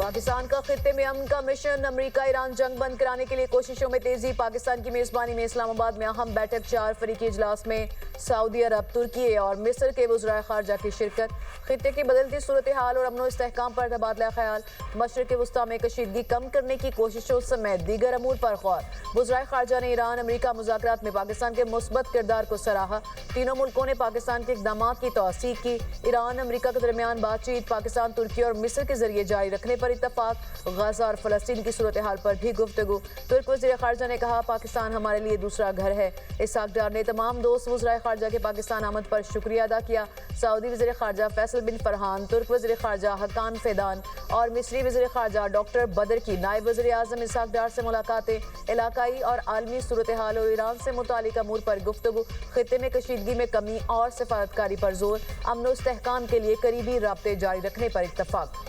पाकिस्तान का खित्ते में अमन का मिशन, अमेरिका ईरान जंग बंद कराने के लिए कोशिशों में तेजी। पाकिस्तान की मेजबानी में इस्लामाबाद में अहम बैठक, 4 फरीकी इजलास में सऊदी अरब, तुर्की और मिस्र के वज़राए ख़ारजा की शिरकत। खित्ते की बदलती सूरत हाल और अमन इस्तेहकाम पर तबादला ख्याल। मशरिक़ वस्ता में कशीदगी कम करने की कोशिशों समेत दीगर अमूर पर गौर। वज़राए ख़ारजा ने ईरान अमेरिका मुज़ाकरात में पाकिस्तान के मुस्बत किरदार को सराहा। तीनों मुल्कों ने पाकिस्तान के इक़दामात की तौसीक़ की। ईरान अमेरिका के दरमियान बातचीत पाकिस्तान, तुर्की और मिस्र के जरिए जारी रखने पर इत्तफाक। गजा और फ़लस्तीन की सूरत हाल पर भी गुफ्तगू। तुर्क वज़ीर ख़ारजा ने कहा, पाकिस्तान हमारे लिए दूसरा घर है। इसहाक डार ने तमाम दोस्त वज़राए ख़ारजा के पाकिस्तान आमद पर शुक्रिया अदा किया। सऊदी वज़ीर ख़ारजा फैसल बिन फरहान, तुर्क वज़ीर ख़ारजा हकान फेदान और मिस्री वज़ीर ख़ारजा डॉक्टर बदर की नायब वज़ीर आज़म इसहाक डार से मुलाकातें। इलाकाई और आलमी सूरत हाल और ईरान से मुतालिक अमूर पर गुफ्तगू। खित्ते में कशीदगी में कमी और सफारतकारी पर जोर। अमन और इस्तेहकाम के लिए करीबी राब्ते जारी रखने पर इत्तफाक।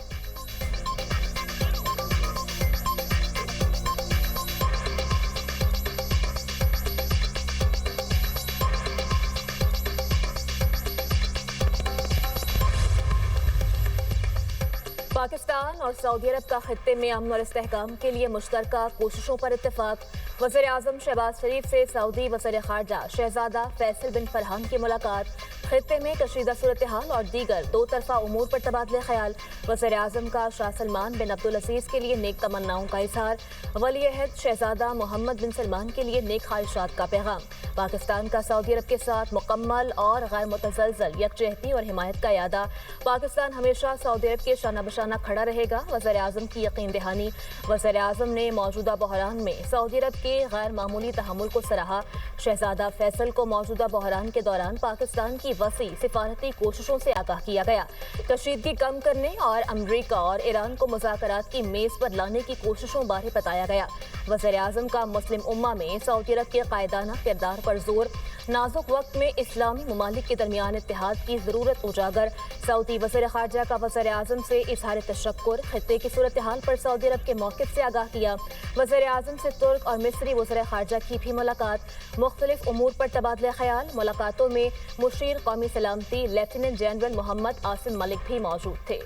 पाकिस्तान और सऊदी अरब का खित्ते में अमन और इस्तेहकाम के लिए मुश्तरका कोशिशों पर इत्तफाक। वज़ीर आज़म शहबाज शरीफ से सऊदी वज़ीर ख़ारजा शहजादा फैसल बिन फरहान की मुलाकात। खित्ते में कशीदा सूरत हाल और दीगर दो तरफा उमूर पर तबादले ख्याल। वज़ीर आज़म का शाह सलमान बिन अब्दुल अज़ीज़ के लिए नेक तमन्नाओं का इजहार। वली अहद शहजादा मोहम्मद बिन सलमान के लिए नेक ख्वाहिशात का पैगाम। पाकिस्तान का सऊदी अरब के साथ मुकम्मल और गैर मुतज़लज़ल यकजहती और हिमायत का यादा। पाकिस्तान हमेशा सऊदी अरब के शाना बशाना खड़ा रहेगा, वज़ीर आज़म की यकीन दहानी। वज़ीर आज़म ने मौजूदा बहरान में सऊदी अरब के गैर मामूली तहम्मुल को सराहा। शहजादा फैसल को मौजूदा बहरान के दौरान पाकिस्तान की वसी सिफारती कोशिशों से आगाह किया गया। कशीदगी कम करने और अमरीका और ईरान को मुज़ाकरात की मेज़ पर लाने की कोशिशों बारे बताया गया। वज़ीर आज़म का मुस्लिम उम्मा में सऊदी अरब के कायदाना किरदार पर जोर। नाजुक वक्त में इस्लामी ममालिक के दरमियान इत्तेहाद की ज़रूरत उजागर। सऊदी वज़ीर ख़ारजा का वज़ीर आज़म से इज़हार तशक्कुर। खित्ते की सूरत हाल पर सऊदी अरब के मौक़िफ़ से आगाह किया। वज़ीर आज़म से तुर्क और मिस्री वज़ीर ख़ारजा की भी मुलाकात। मुख्तलिफ उमूर पर तबादले ख्याल। मुलाकातों में मुशीर कौमी सलामती लेफ्टिनेंट जनरल मोहम्मद आसिम मलिक भी मौजूद थे।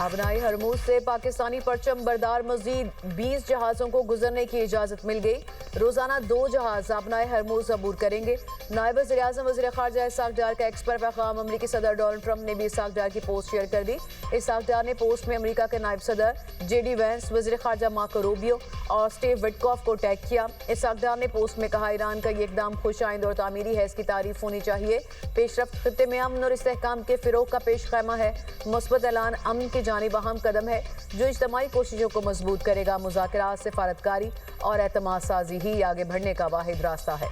आबनाई हरमूज से पाकिस्तानी परचम बरदार मजीद 20 जहाज़ों को गुजरने की इजाज़त मिल गई। रोज़ाना 2 जहाज़ आबनाई हरमूज अबूर करेंगे। नायब वज़ीर आज़म वज़ीर ख़ारजा इसहाक डार का एक्स पर पैगाम। अमरीकी सदर डोनाल्ड ट्रंप ने भी इसहाक डार की पोस्ट शेयर कर दी। इसहाक डार ने पोस्ट में अमरीका के नायब सदर JD वैंस, वज़ीर ख़ारजा मार्को रूबियो और स्टीव विटकॉफ को टैग किया। इसहाक डार ने पोस्ट में कहा, ईरान का ये इक़दाम खुश आइंद और तामीरी है, इसकी तारीफ होनी चाहिए। पेशरफ्त खित्ते में अमन और इस्तेहकाम के फ़िरोग का पेश खैमा है। मुस्बत ऐलान अमन की जानिब अहम कदम है जो इज्तिमाई कोशिशों को मजबूत करेगा। मुज़ाकरात, सिफारतकारी और एतमाद साजी ही आगे बढ़ने का वाहिद रास्ता है।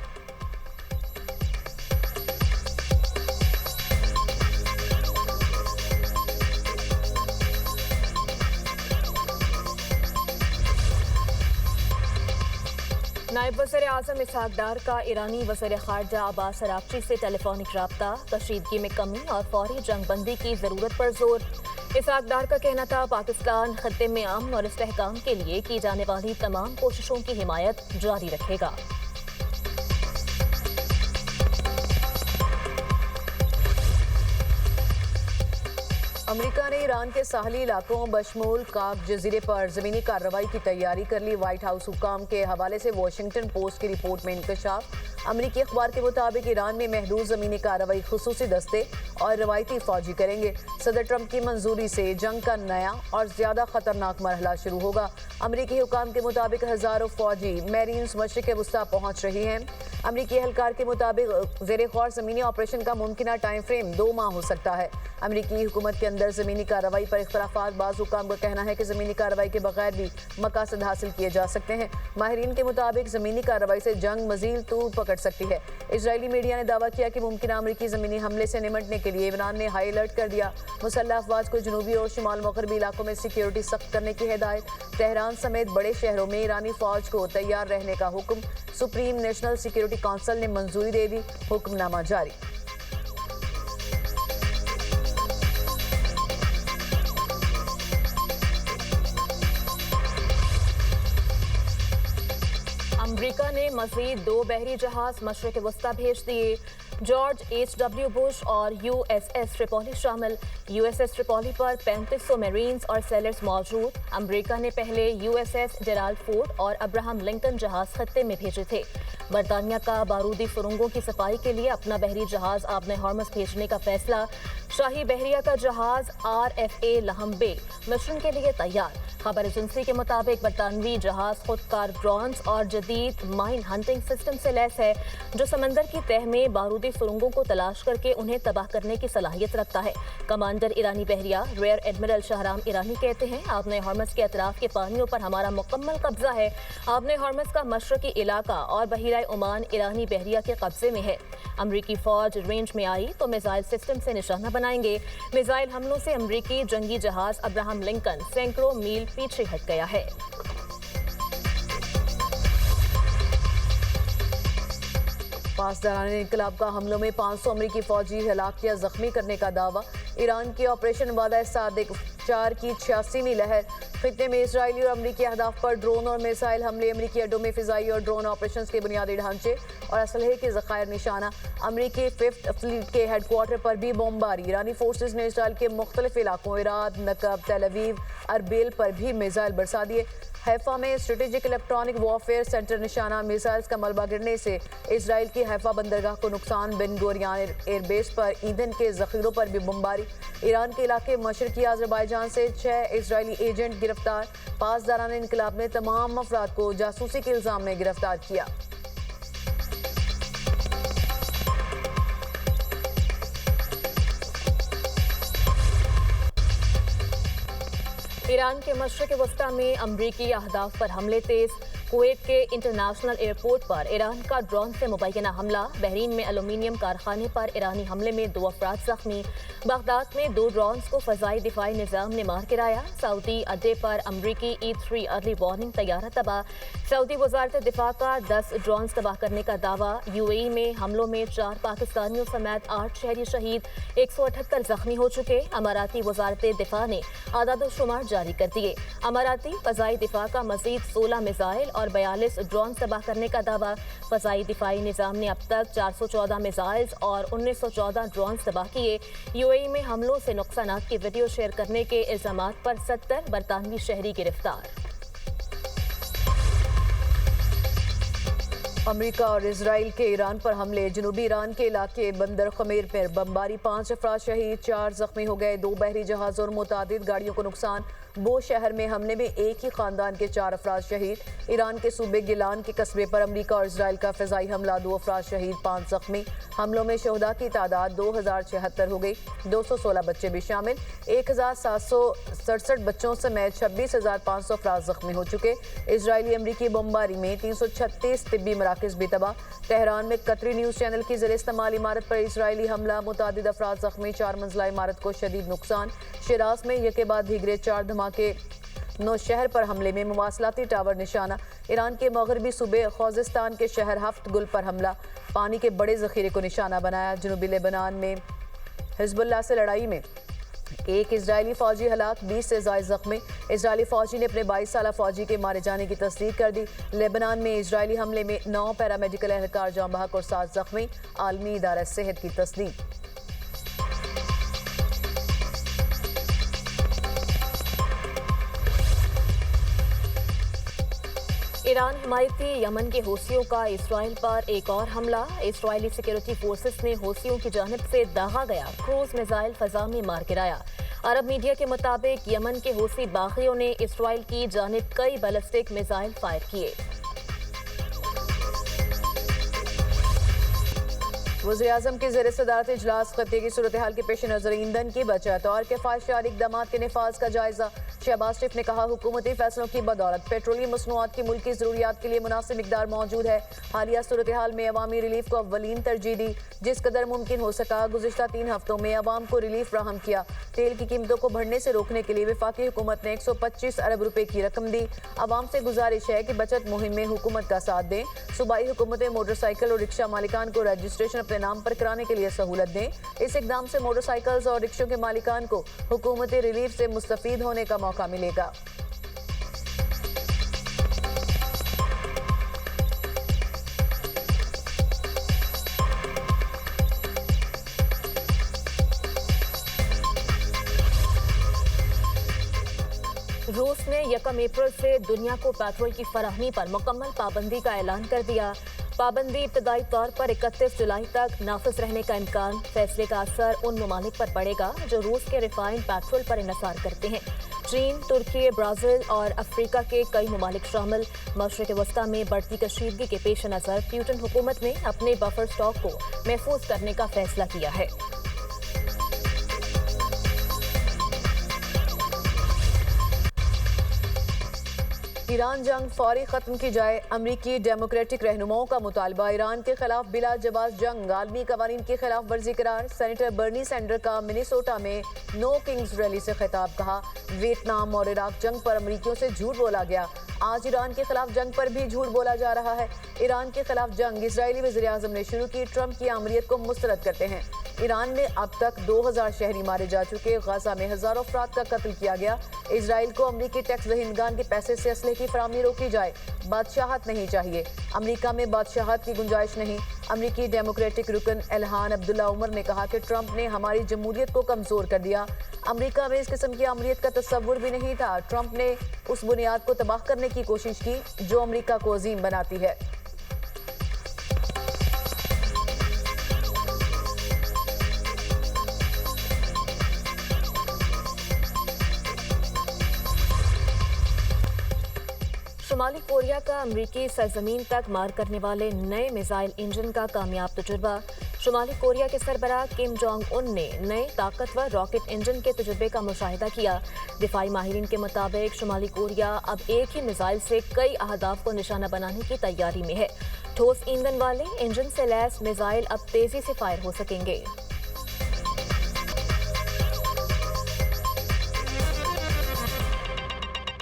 नायब वज़ीर आज़म इसहाक डार का ईरानी वज़ीर ख़ारजा अब्बास अराग़ची से टेलीफोनिक राब्ता। कशीदगी में कमी और फौरी जंग बंदी की ज़रूरत पर जोर। इसहाक डार का कहना था, पाकिस्तान खत्ते में अमन और इस्तेहकाम के लिए की जाने वाली तमाम कोशिशों की हिमायत जारी रखेगा। अमेरिका ने ईरान के साहली इलाकों बशमूल काक जजीरे पर ज़मीनी कार्रवाई की तैयारी कर ली। व्हाइट हाउस हुक्काम के हवाले से वॉशिंगटन पोस्ट की रिपोर्ट में इंकशाफ। अमेरिकी अखबार के मुताबिक ईरान में महदूद ज़मीनी कार्रवाई खुसूसी दस्ते और रवायती फौजी करेंगे। सदर ट्रंप की मंजूरी से जंग का नया और ज़्यादा ख़तरनाक मरहला शुरू होगा। अमेरिकी हुक्काम के मुताबिक हज़ारों फौजी मैरीन्स मशरिक़ वस्ता पहुँच रही हैं। अमेरिकी एहलकार के मुताबिक ज़ेरे ख़ौर ज़मीनी ऑपरेशन का मुमकिना टाइम फ्रेम 2 माह हो सकता है। अमेरिकी हुकूमत के अंदर ज़मीनी कार्रवाई पर इख्तलाफात। बाज़ हुक्काम का कहना है कि ज़मीनी कार्रवाई के बगैर भी मकासद हासिल किए जा सकते हैं। माहिरीन के मुताबिक ज़मीनी कार्रवाई से जंग मज़ीद तूल पकड़ सकती है। इजरायली मीडिया ने दावा किया कि मुमकिन अमेरिकी ज़मीनी हमले से निमटने के लिए ईरान ने हाई अलर्ट कर दिया। मुसल्लह अफवाज को जनूबी और शुमाल मगरबी इलाकों में सिक्योरिटी सख्त करने की हिदायत। तेहरान समेत बड़े शहरों में ईरानी फ़ौज को तैयार रहने का हुक्म। सुप्रीम नेशनल सिक्योरिटी काउंसिल ने मंजूरी दे दी। हुक्मनामा जारी। अमेरिका ने मजीद 2 बहरी जहाज मशरक़ वस्ता भेज दिए। George H.W. बुश और USS ट्रिपोली शामिल। USS ट्रिपोली पर 3500 मेरीन्स और सेलर्स मौजूद। अमरीका ने पहले USS जेराल्ड फोर्ड और अब्राहम लिंकन जहाज खत्ते में भेजे थे। बरतानिया का बारूदी सुरंगों की सफाई के लिए अपना बहरी जहाज आबने हॉर्मस भेजने का फैसला। शाही बहरिया का जहाज RFA लहम बे मिशन के लिए तैयार। खबर एजेंसी के मुताबिक बरतानवी जहाज खुदकार ड्रोन्स और जदीद माइन हंटिंग सिस्टम से लैस है, जो समंदर की तह में बारूदी सुरंगों को तलाश करके उन्हें तबाह करने की सलाहियत रखता है। कमांडर ईरानी बहरिया रियर एडमिरल शहराम ईरानी कहते हैं, आबने हॉर्मस के अतराफ के पानियों पर हमारा मुकम्मल कब्जा है। आबने हॉर्मस का मशरकी इलाका और बहीरा ओमान ईरानी बहरिया के कब्जे में है। अमरीकी फौज रेंज में आई तो मिसाइल सिस्टम से निशाना बनाएंगे। मिसाइल हमलों से अमरीकी जंगी जहाज अब्राहम लिंकन सैकड़ों मील पीछे हट गया है। पासदारान इनकलाब का हमलों में 500 अमरीकी फौजी हलाक या जख्मी करने का दावा। ईरान की ऑपरेशन वादा सादिक 4 की 86वीं लहर। खित्ते में इजरायली और अमरीकी अहदाफ पर ड्रोन और मिसाइल हमले। अमरीकी अड्डों में फिजाई और ड्रोन ऑपरेशन के बुनियादी ढांचे और असलहे के ज़खायर निशाना। अमरीकी 5th फ्लीट के हेडक्वार्टर पर भी बमबारी। ईरानी फोर्सेस ने इसराइल के मुख्तलिफ इलाकों इराद, नकब, तेल अवीव, अरबेल पर भी मिसाइल बरसा दिए। हैफा में स्ट्रेटेजिक इलेक्ट्रॉनिक वॉरफेयर सेंटर निशाना। मिसाइल्स का मलबा गिरने से इसराइल की हैफा बंदरगाह को नुकसान। बिन गुरियान एयरबेस पर ईंधन के जखीरों पर भी बमबारी। ईरान के इलाके मशरकी अज़रबैजान से 6 इजरायली एजेंट गिरफ्तार। पासदारान इनकलाब ने तमाम अफराद को जासूसी के इल्जाम में गिरफ्तार किया। ईरान के मशरक़ वस्ता में अमरीकी अहदाफ पर हमले तेज। कुवैत के इंटरनेशनल एयरपोर्ट पर ईरान का ड्रोन से मुबैना हमला। बहरीन में एलुमिनियम कारखाने पर ईरानी हमले में 2 अफराद जख्मी। बगदाद में 2 ड्रोन्स को फ़ज़ाई दिफाई निज़ाम ने मार गिराया। सऊदी अड्डे पर अमरीकी E-3 अर्ली वार्निंग तैयारा तबाह। सऊदी वज़ारत दिफा का 10 ड्रोन्स तबाह करने का दावा। UAE में हमलों में 4 पाकिस्तानियों समेत 8 शहरी शहीद, 178 जख्मी हो चुके। अमाराती वज़ारत दिफा ने आदाद-ओ-शुमार जारी कर दिए। अमाराती फ़ज़ाई दिफा का मज़ीद 16 मिसाइल और 42 ड्रोन तबाह करने का दावा। फ़ज़ाई दिफाई निज़ाम ने अब तक 414 मिसाइल्स और 1914 ड्रोन तबाह किए। UAE में हमलों से नुकसानात की वीडियो शेयर करने के इल्ज़ामात पर 70 बरतानवी शहरी गिरफ्तार। अमरीका और इसराइल के ईरान पर हमले। जनूबी ईरान के इलाके बंदर खमीर पर बमबारी। 5 अफराद शहीद, 4 जख्मी हो गए। 2 बहरी जहाज़ और मुतादिद गाड़ियों को नुकसान। बो शहर में हमले में एक ही खानदान के 4 अफराद शहीद। ईरान के सूबे गिलान के कस्बे पर अमरीका और इसराइल का फ़िज़ाई हमला। 2 अफराद शहीद, 5 जख्मी। हमलों में शहदा की तादाद 2076 हो गई। 216 बच्चे भी शामिल। 1767 बच्चों समेत 26,500 अफराद जख्मी हो चुके। इसराइली अमरीकी बमबारी में 336 तिब्बी मराकज़ भी तबाह। तेहरान में कतरी न्यूज़ चैनल की ज़ेर इस्तेमाल इमारत पर इसराइली हमला। मुतादिद अफराद जख्मी। 4 मंजिला इमारत को शदीद नुकसान। शिराज में यके बाद दीगरे 4 धमाके। 9 शहर पर हमले में मवासलाती टावर निशाना। ईरान के मगरबी सूबे खोजिस्तान के शहर हफ्त गुल पर हमला। पानी के बड़े ज़ख़ीरे को निशाना बनाया। जनूबी लेबनान में हिज़्बुल्लाह से लड़ाई में एक इजरायली फौजी हलाक, 20 से ज़ायद जख्मी। इजरायली फौजी ने अपने 22 साला फौजी के मारे जाने की तस्दीक कर दी। लेबनान में इजरायली हमले में 9 पैरामेडिकल एहलकार जाँ बहक और 7 जख्मी। आलमी इदारा सेहत की तस्दीक। ईरान हिमायती यमन के हौसियों का इसराइल पर एक और हमला। इसराइली सिक्योरिटी फोर्सेस ने हौसियों की जानिब से दागा गया क्रूज मिसाइल फ़ज़ा में मार गिराया। अरब मीडिया के मुताबिक यमन के हौसी बागियों ने इसराइल की जानिब कई बैलिस्टिक मिसाइल फायर किए। वज़ीर-ए-आज़म के ज़ेर सदारत इजलास खत्ते की सूरत हाल के पेश नज़र ईंधन की बचत और किफ़ायतशारी इक़दाम के नफाज का जायज़ा। शहबाज शरीफ ने कहा, हुकूमती फैसलों की बदौलत पेट्रोलियम मसनूआत की मुल्की ज़रूरियात के लिए मुनासिब मिक़दार मौजूद है। हालिया सूरत हाल में अवामी रिलीफ को अव्वलीन तरजीह दी। जिस कदर मुमकिन हो सका गुज़िश्ता 3 हफ्तों में अवाम को रिलीफ फ्राहम किया। तेल की कीमतों को बढ़ने से रोकने के लिए वफाकी हुकूमत ने 125 अरब रुपए की रकम दी। अवाम से गुजारिश है कि बचत मुहिम में हुकूमत का साथ दें। सूबाई हुकूमतें मोटरसाइकिल और रिक्शा मालिकान को रजिस्ट्रेशन अपने नाम पर कराने के लिए सहूलत दें। इस इकदाम से मोटरसाइकिल्स और रिक्शों के मालिकान को हुकूमती रिलीफ से मुस्तफीद होने का मौका मिलेगा। रूस ने 1 अप्रैल से दुनिया को पेट्रोल की फराहमी पर मुकम्मल पाबंदी का ऐलान कर दिया। पाबंदी इब्तदाई तौर पर 31 जुलाई तक नाफिज रहने का इम्कान। फैसले का असर उन ममालिक पर पड़ेगा जो रूस के रिफाइंड पेट्रोल पर इन्हसार करते हैं। चीन, तुर्की, ब्राज़ील और अफ्रीका के कई ममालिक शामिल। मशरिक़ वस्ता में बढ़ती कशीदगी के पेश नज़र प्यूटन हुकूमत ने अपने बफर स्टॉक को महफूज करने का फैसला किया है। ईरान जंग फौरी खत्म की जाए, अमरीकी डेमोक्रेटिक रहनुमाओं का मुतालबा। ईरान के खिलाफ बिला जवाब जंग आलमी कवानीन की खिलाफ वर्जी करार। सेनेटर बर्नी सैंडर का मिनेसोटा में नो किंग्स रैली से खिताब। कहा, वियतनाम और इराक जंग पर अमरीकियों से झूठ बोला गया। आज ईरान के खिलाफ जंग पर भी झूठ बोला जा रहा है। ईरान के खिलाफ जंग इजरायली वज़ीर-ए-आज़म ने शुरू की। ट्रंप की आमरीत को मुस्तरद करते हैं। ईरान में अब तक 2000 शहरी मारे जा चुके। गाजा में हजारों अफराद का कत्ल किया गया। इजराइल को अमरीकी टैक्स दहिंदगान के पैसे से असले की फराहमी रोकी जाए। बादशाहत नहीं चाहिए। अमरीका में बादशाहत की गुंजाइश नहीं। अमरीकी डेमोक्रेटिक रुकन एल्हान अब्दुल्ला उमर ने कहा कि ट्रंप ने हमारी जमहूरियत को कमजोर कर दिया। अमरीका में इस किस्म की आमरीत का तस्वुर भी नहीं था। ट्रंप ने उस बुनियाद को तबाह करने की कोशिश की जो अमरीका को अजीम बनाती है। शुमाली कोरिया का अमरीकी सरजमीन तक मार करने वाले नए मिसाइल इंजन का कामयाब तजुर्बा। शुमाली कोरिया के सरबराह किम जोंग उन ने नए ताकतवर रॉकेट इंजन के तजुर्बे का मुशाहिदा किया। दिफाई माहिरीन के मुताबिक शुमाली कोरिया अब एक ही मिसाइल से कई अहदाफ को निशाना बनाने की तैयारी में है। ठोस ईंधन वाले इंजन से लैस मिसाइल अब तेजी से फायर हो सकेंगे।